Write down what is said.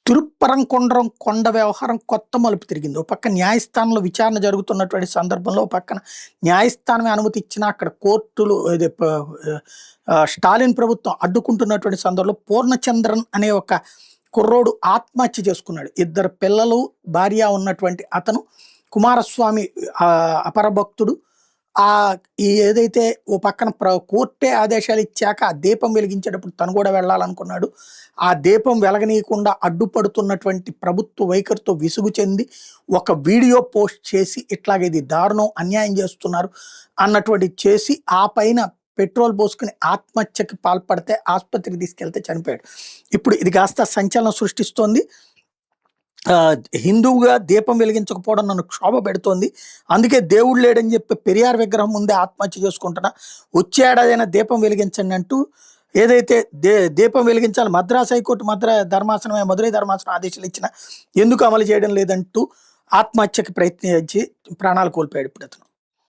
తిరుప్పరంకొండరం కొండ వ్యవహారం కొత్త మలుపు తిరిగింది. ఓ పక్క న్యాయస్థానంలో విచారణ జరుగుతున్నటువంటి సందర్భంలో, ఓ పక్కన న్యాయస్థానమే అనుమతి ఇచ్చినా అక్కడ కోర్టులు స్టాలిన్ ప్రభుత్వం అడ్డుకుంటున్నటువంటి సందర్భంలో పూర్ణచంద్రన్ అనే ఒక కుర్రోడు ఆత్మహత్య చేసుకున్నాడు. ఇద్దరు పిల్లలు, భార్య ఉన్నటువంటి అతను కుమారస్వామి అపరభక్తుడు. ఏదైతే ఓ పక్కన కోర్టే ఆదేశాలు ఇచ్చాక ఆ దీపం వెలిగించేటప్పుడు తను కూడా వెళ్ళాలనుకున్నాడు. ఆ దీపం వెలగనీయకుండా అడ్డుపడుతున్నటువంటి ప్రభుత్వ వైఖరితో విసుగు చెంది ఒక వీడియో పోస్ట్ చేసి ఇట్లాగే ఇది దారుణం, అన్యాయం చేస్తున్నారు అన్నటువంటి చేసి ఆ పైన పెట్రోల్ పోసుకుని ఆత్మహత్యకి పాల్పడితే ఆసుపత్రికి తీసుకెళ్తే చనిపోయాడు. ఇప్పుడు ఇది కాస్త సంచలనం సృష్టిస్తోంది. హిందువుగా దీపం వెలిగించకపోవడం నన్ను క్షోభ పెడుతోంది. అందుకే దేవుడు లేడని చెప్పి పెరియార్ విగ్రహం ముందే ఆత్మహత్య చేసుకుంటున్నా. వచ్చే ఏడాదైనా దీపం వెలిగించండి అంటూ ఏదైతే దీపం వెలిగించాలి మద్రాసు హైకోర్టు మదురై ధర్మాసనం ఆదేశాలు ఇచ్చిన ఎందుకు అమలు చేయడం లేదంటూ ఆత్మహత్యకి ప్రయత్నించి ప్రాణాలు కోల్పోయాడు ఇప్పుడు అతను.